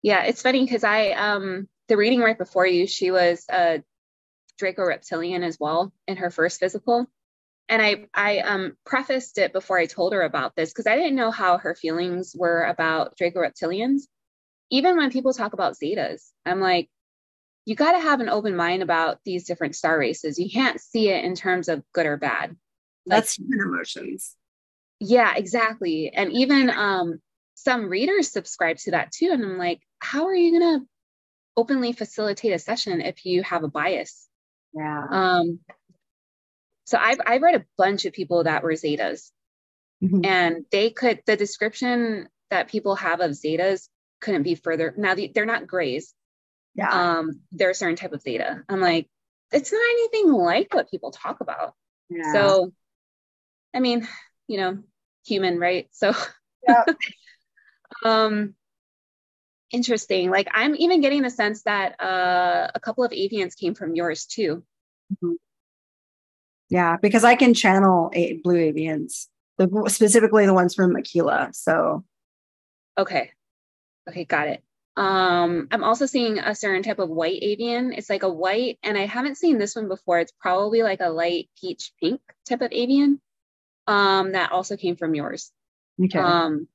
Yeah, it's funny because the reading right before you, she was a Draco reptilian as well in her first physical. And I prefaced it before I told her about this because I didn't know how her feelings were about Draco reptilians. Even when people talk about Zetas, I'm like, you got to have an open mind about these different star races. You can't see it in terms of good or bad. That's human emotions. Yeah, exactly. And even some readers subscribe to that too. And I'm like, how are you going to openly facilitate a session if you have a bias? Yeah. So I've read a bunch of people that were Zetas, Mhm. and the description that people have of Zetas couldn't be further. Now they're not grays. Yeah. They're a certain type of Zeta. I'm like, it's not anything like what people talk about. Yeah. So, I mean, human, right? So, Yeah. um, interesting. Like I'm even getting the sense that a couple of avians came from yours too. Mhm. Yeah, because I can channel blue avians, specifically the ones from Aquila. So Okay. Okay, got it. I'm also seeing a certain type of white avian. It's like a white, and I haven't seen this one before. It's probably like a light peach pink type of avian. That also came from yours. okay. Um,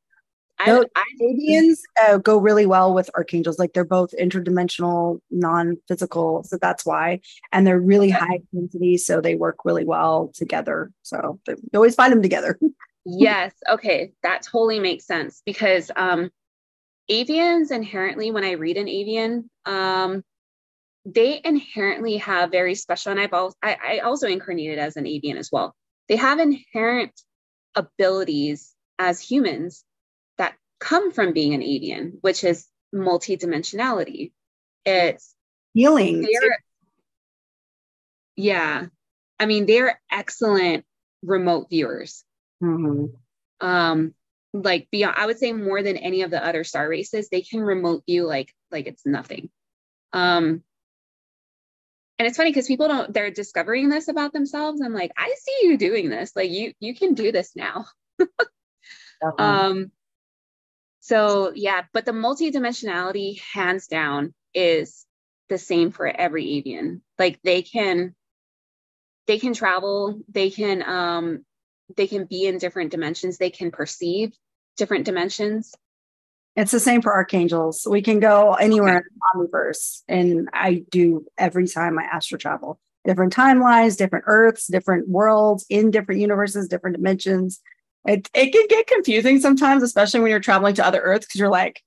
Those I avians go really well with archangels. Like they're both interdimensional, non-physical, so that's why. And they're really high intensity, so they work really well together. So you always find them together. yes, okay, that totally makes sense because avians inherently, when I read an avian, they inherently have very special, and I also incarnated as an avian as well. They have inherent abilities as humans that come from being an avian, which is multidimensionality. It's Healing too. they're yeah, I mean they're excellent remote viewers. Mhm. Um, like beyond, I would say more than any of the other star races, they can remote view like it's nothing. Um, and it's funny because people don't they're discovering this about themselves. I'm like, I see you doing this. Like you can do this now. Definitely. Um, so yeah, but the multidimensionality hands down is the same for every avian. Like they can travel, they can be in different dimensions, they can perceive different dimensions. It's the same for archangels. We can go anywhere Okay. in the omniverse, and I do every time I astral travel. Different timelines, different Earths, different worlds in different universes, different dimensions. It can get confusing sometimes, especially when you're traveling to other Earths, because you're like,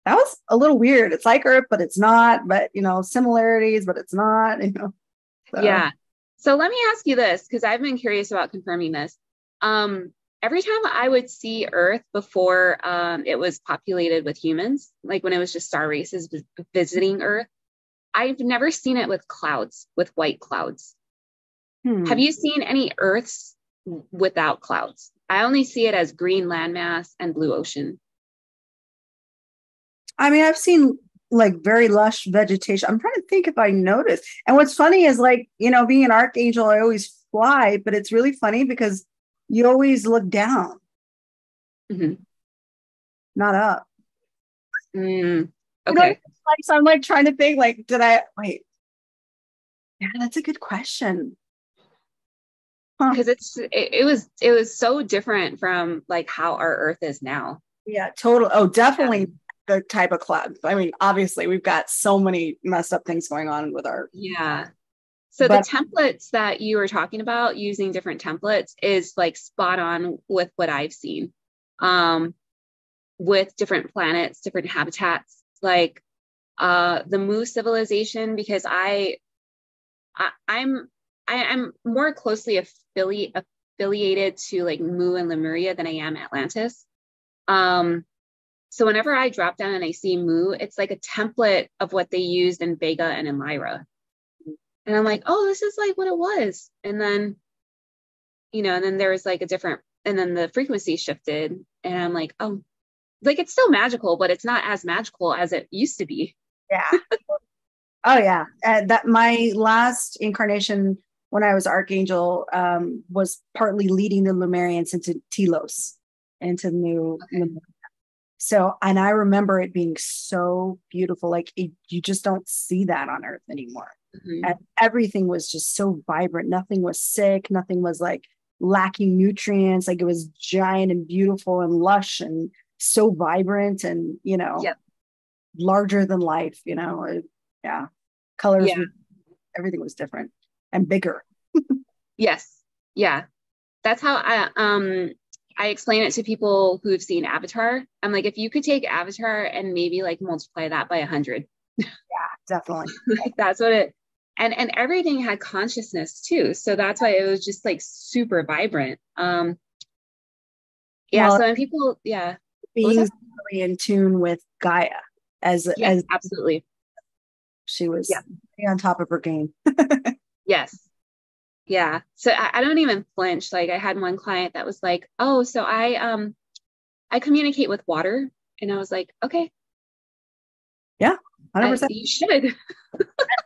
that was a little weird. It's like Earth, but it's not. But similarities, but it's not. So Yeah. So let me ask you this, because I've been curious about confirming this. Every time I would see Earth before it was populated with humans, like when it was just star races visiting Earth, I've never seen it with clouds, with white clouds. Have hmm. you seen any Earths without clouds? I only see it as green landmass and blue ocean. I mean, I've seen like very lush vegetation. I'm trying to think if I noticed. And what's funny is like, being an archangel, I always fly, but it's really funny because you always look down, Mhm. not up. You know what I mean? Okay. Like, so I'm like trying to think, like, did I wait? Yeah, that's a good question. Huh. Because it was so different from like how our Earth is now. Yeah, total. Oh, Yeah. definitely the type of cloud. I mean, obviously, we've got so many messed up things going on with our, Yeah. So the but templates that you were talking about using different templates is like spot on with what I've seen. Um, with different planets, different habitats, like the Mu civilization, because I'm I'm more closely affiliated to like Mu and Lemuria than I am Atlantis. Um, so whenever I drop down and I see Mu, it's like a template of what they used in Vega and in Lyra. And I'm like, oh, this is like what it was. And then, and then there was like a different, and then the frequency shifted. And I'm like, oh, like it's still magical, but it's not as magical as it used to be. yeah. Oh yeah, that my last incarnation when I was Archangel was partly leading the Lumerians into Telos, into New. Okay. So, and I remember it being so beautiful. Like you just don't see that on Earth anymore. Mm-hmm. And everything was just so vibrant. Nothing was sick. Nothing was like lacking nutrients. Like it was giant and beautiful and lush and so vibrant and, Yep. larger than life, yeah. Colors Yeah. were, everything was different and bigger. Yes. Yeah. That's how I explain it to people who've seen Avatar. I'm like, if you could take Avatar and maybe like multiply that by 100, Yeah, definitely. like that's what it, and everything had consciousness too. So that's why it was just like super vibrant. Yeah. Well, So when people, yeah. What was being that? really in tune with Gaia Yes, as absolutely. she was Yeah. on top of her game. Yes. Yeah. So I don't even flinch. Like I had one client that was like, oh, so I communicate with water. And I was like, okay, Yeah, 100%. you should.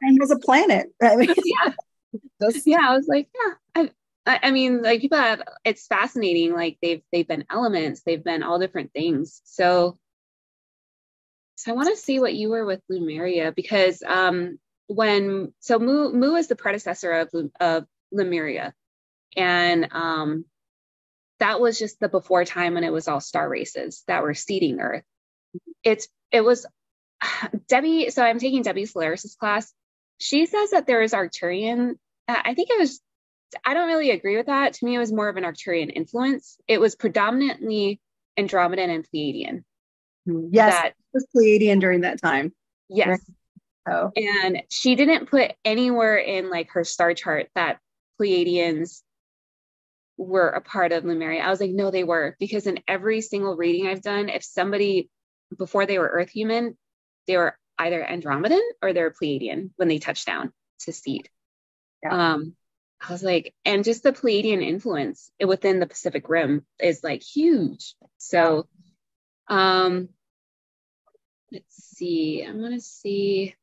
And as a planet. I mean, Yeah. just Yeah. I was like, yeah. I mean, like people have, it's fascinating. Like they've been elements, they've been all different things. So I want to see what you were with Lumeria because Mu is the predecessor of Lemuria. And that was just the before time when it was all star races that were seeding Earth. It was Debbie. So I'm taking Debbie Solaris's class. She says that there is Arcturian. I think it was. I don't really agree with that. To me, it was more of an Arcturian influence. It was predominantly Andromedan and Pleiadian. yes, That it was Pleiadian during that time. yes, Right? So and she didn't put anywhere in like her star chart that Pleiadians were a part of Lemuria. I was like, no, they were, because in every single reading I've done, if somebody before they were Earth human, they were either Andromedan or they're Pleiadian when they touched down to seed. yeah. I was like, and just the Pleiadian influence within the Pacific Rim is like huge. So, let's see. I'm gonna see.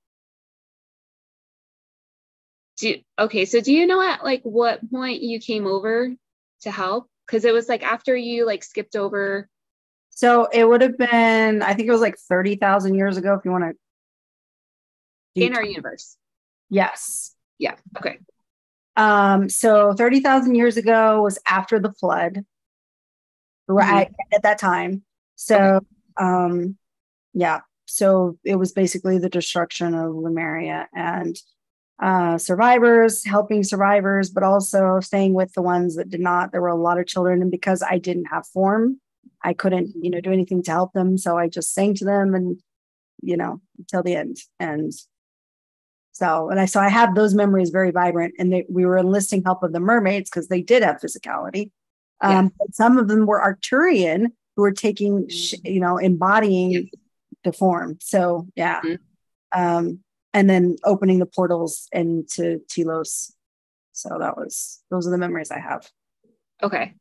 Okay, so do you know at like what point you came over to help? Because it was like after you like skipped over So it would have been, I think it was like 30,000 years ago, if you want to do in our universe. yes. Yeah. Okay. So 30,000 years ago was after the flood, right? At that time. Okay. So, yeah. So it was basically the destruction of Lemuria and survivors, helping survivors, but also staying with the ones that did not. There were a lot of children, and because I didn't have form, I couldn't, do anything to help them. So I just sang to them and, until the end. And so I have those memories very vibrant. And we were enlisting help of the mermaids because they did have physicality. Yeah. But some of them were Arcturian who were taking, embodying Yes. the form. So yeah. Mm-hmm. And then opening the portals into Telos. So those are the memories I have. Okay.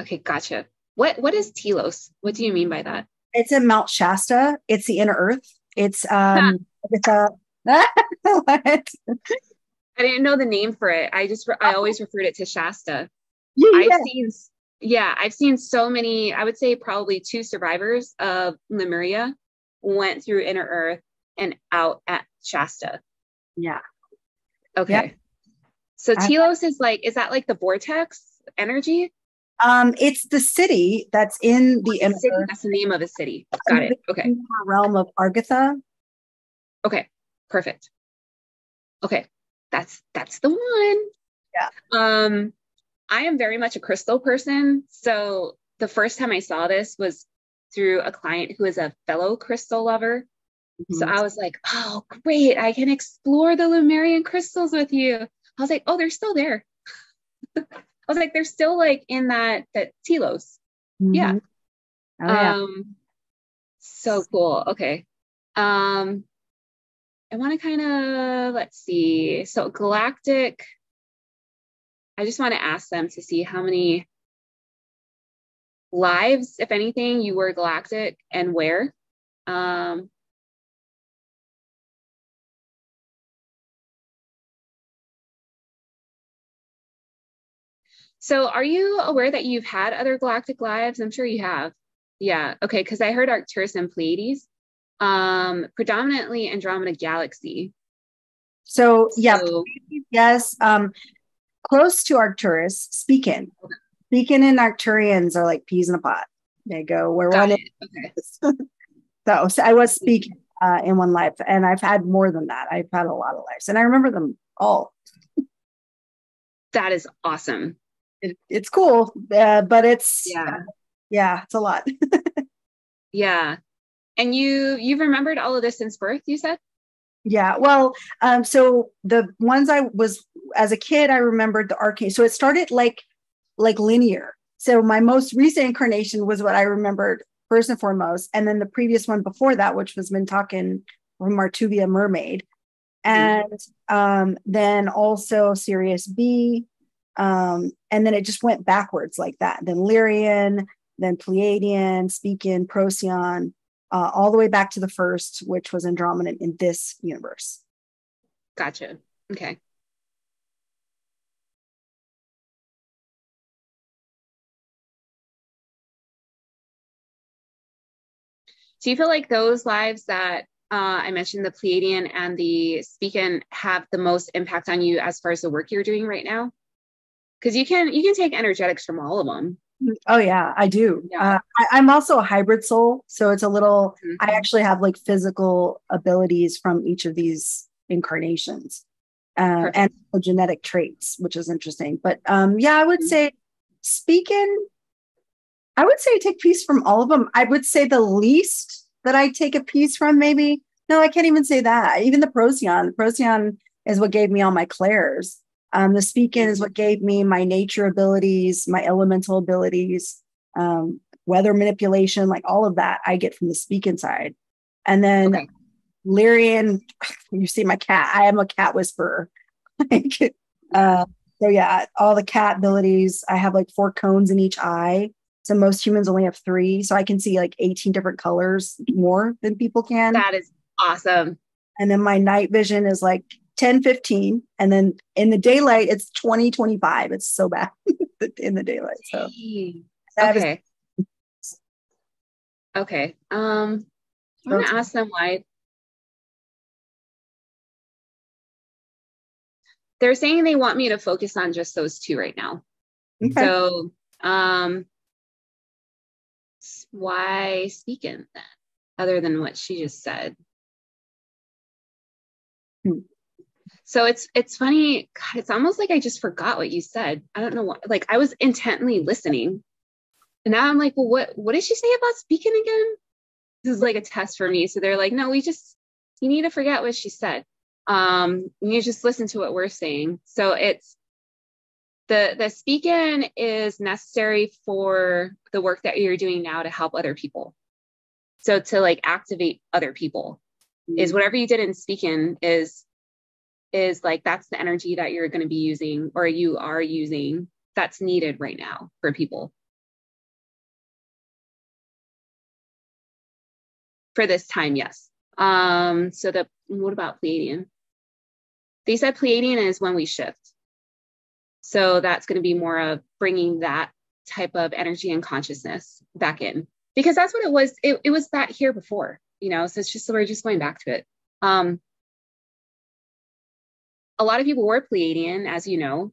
Okay. Gotcha. What is Telos? What do you mean by that? It's in Mount Shasta. It's the inner earth. It's it's a what? I didn't know the name for it. I always referred it to Shasta. Yeah. I've seen so many, I would say probably two survivors of Lemuria went through inner earth and out at Shasta. Yeah. Okay. Yeah. So Telos is that like the vortex energy? It's the city that's in the inner City. earth. That's the name of a city. Got it. Okay. Realm of Argatha. Okay. Perfect. Okay. That's the one. Yeah. I am very much a crystal person. So the first time I saw this was through a client who is a fellow crystal lover. Mm-hmm. So I was like, oh, great. I can explore the Lemurian crystals with you. I was like, oh, they're still there. I was like, they're still like in that Telos. Mm-hmm. Yeah. Oh, yeah. So cool. Okay. I want to kind of, let's see. So galactic, I just want to ask them to see how many lives, if anything, you were galactic and where. So are you aware that you've had other galactic lives? I'm sure you have. Yeah. Okay. Because I heard Arcturus and Pleiades, predominantly Andromeda galaxy. So yeah, So yes, close to Arcturus, Speakin. Speakin and Arcturians are like peas in a pot. They go where got one it. Okay. is. So I was speaking in one life, and I've had more than that. I've had a lot of lives, and I remember them all. That is awesome. It's cool, but it's Yeah. yeah, it's a lot. Yeah. And you've remembered all of this since birth, you said? Yeah. Well, so the ones I was as a kid, I remembered the arcane. So it started like linear. So my most recent incarnation was what I remembered first and foremost, and then the previous one before that, which was Mintakan from Martuvia Mermaid, and then also Sirius B, and then it just went backwards like that. Then Lyrian, then Pleiadian, Speakin, Procyon, all the way back to the first, which was Andromedan in this universe. Gotcha. Okay. Do you feel like those lives that I mentioned, the Pleiadian and the Speakin, have the most impact on you as far as the work you're doing right now? Because you can take energetics from all of them. Oh yeah, I do. Yeah. I'm also a hybrid soul, so it's a little. Mhm. I actually have like physical abilities from each of these incarnations, and genetic traits, which is interesting. But yeah, I would say, speaking, I would say I take piece from all of them. I would say the least that I take a piece from, maybe. No, I can't even say that. Even the Procyon. The Procyon is what gave me all my clairs. The Speakin is what gave me my nature abilities, my elemental abilities, weather manipulation, like all of that I get from the Speakin side. And then Lyrian, you see my cat. I am a cat whisperer. So yeah, all the cat abilities. I have like 4 cones in each eye. So most humans only have 3. So I can see like 18 different colors more than people can. That is awesome. And then my night vision is like 10, 15. And then in the daylight, it's 20, 25. It's so bad in the daylight. So okay. Okay. I'm gonna ask them why. They're saying they want me to focus on just those 2 right now. Okay. So why Speakin then, other than what she just said? So it's funny. God, it's almost like I just forgot what you said. I don't know what, like I was intently listening. And now I'm like, well, what did she say about Speakin again? This is like a test for me. So they're like, no, you need to forget what she said. You just listen to what we're saying. So it's the Speakin is necessary for the work that you're doing now to help other people. So to like activate other people is whatever you did in Speakin is like, that's the energy that you're going to be using, or you are using, that's needed right now for people. For this time, yes. So what about Pleiadian? They said Pleiadian is when we shift. So that's going to be more of bringing that type of energy and consciousness back in, because that's what it was. It was that here before, so it's just, we're just going back to it. A lot of people were Pleiadian, as you know.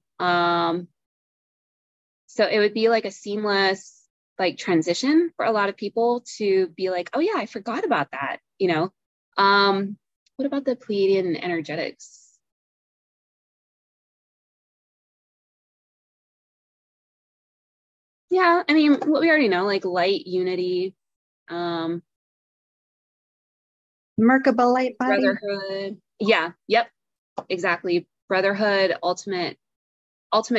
So it would be like a seamless like transition for a lot of people to be like, oh yeah, I forgot about that. What about the Pleiadian energetics? Yeah, I mean, what we already know, like light, unity, Merkaba light body, brotherhood. Yeah, yep, exactly. Brotherhood, ultimate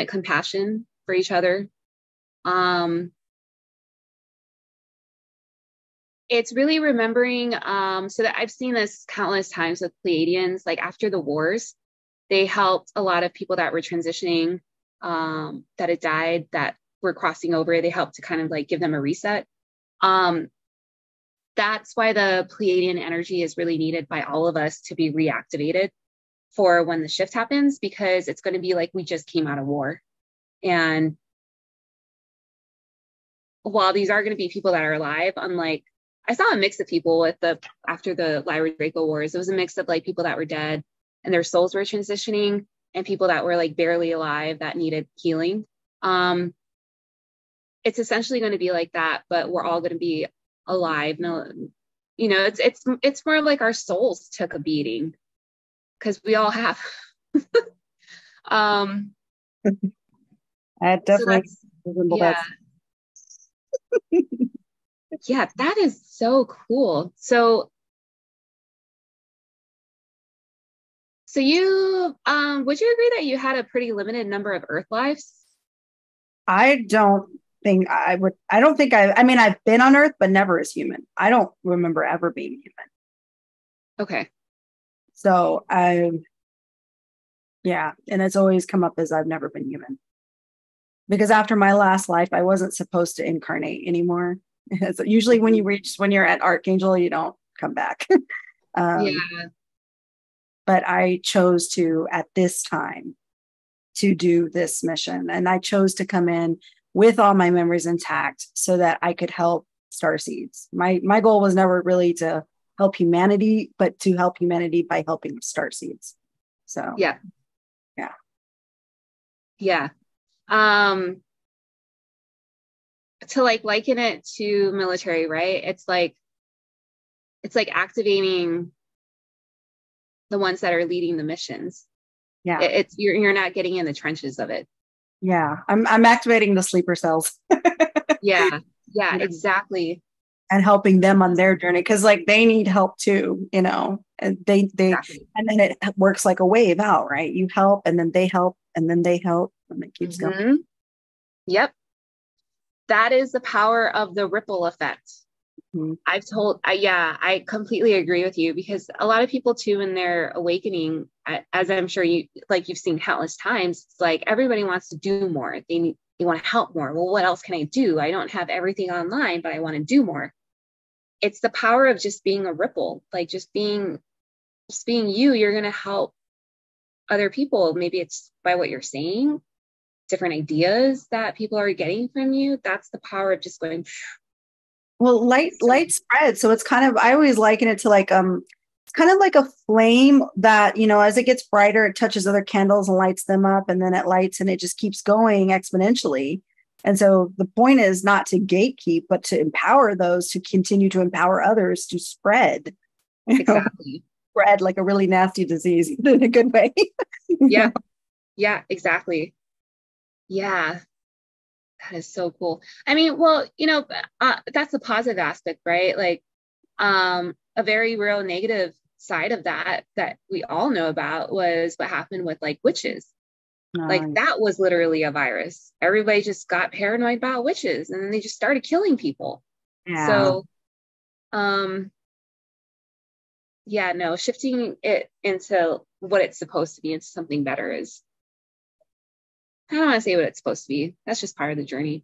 compassion for each other. It's really remembering, so that I've seen this countless times with Pleiadians, like after the wars, they helped a lot of people that were transitioning, that had died, that were crossing over. They helped to kind of like give them a reset. That's why the Pleiadian energy is really needed by all of us to be reactivated for when the shift happens, because it's going to be like we just came out of war. And while these are going to be people that are alive, unlike I saw a mix of people after the Lyra Draco Wars. It was a mix of like people that were dead and their souls were transitioning, and people that were like barely alive that needed healing. It's essentially going to be like that, but we're all going to be alive. No, you know, it's more like our souls took a beating, because we all have. I definitely resemble yeah. that. Yeah, that is so cool. So you would you agree that you had a pretty limited number of Earth lives? I don't think I would. I mean, I've been on Earth, but never as human. I don't remember ever being human. Okay. So yeah, and it's always come up as I've never been human. Because after my last life, I wasn't supposed to incarnate anymore. So usually when you're at Archangel, you don't come back. Yeah. But I chose to, at this time, to do this mission. And I chose to come in with all my memories intact so that I could help starseeds. My goal was never really to help humanity, but to help humanity by helping starseeds. So yeah. To like liken it to military, right? It's like activating the ones that are leading the missions. Yeah. It's you're not getting in the trenches of it. Yeah. I'm activating the sleeper cells. Yeah, exactly. And helping them on their journey, because like they need help too, you know. And they exactly. And then it works like a wave out, right? You help, and then they help, and then they help, and it keeps going. Yep, that is the power of the ripple effect. I completely agree with you, because a lot of people too, in their awakening, as I'm sure you've seen countless times, it's like everybody wants to do more. They want to help more. Well, what else can I do? I don't have everything online, but I want to do more. It's the power of just being a ripple, like just being you. You're going to help other people. Maybe it's by what you're saying, different ideas that people are getting from you. That's the power of just going. Well, light spreads. So it's kind of, I always liken it to like, it's kind of like a flame that, you know, as it gets brighter, it touches other candles and lights them up, and then it lights and it just keeps going exponentially. And so the point is not to gatekeep, but to empower those to continue to empower others to spread. Exactly. Spread like a really nasty disease in a good way. Yeah. Yeah, exactly. Yeah. That is so cool. I mean, well, you know, that's the positive aspect, right? Like, a very real negative side of that we all know about was what happened with like witches. Like that was literally a virus. Everybody just got paranoid about witches, and then they just started killing people. Yeah. So, yeah, no, shifting it into what it's supposed to be, into something better, is, I don't want to say what it's supposed to be. That's just part of the journey.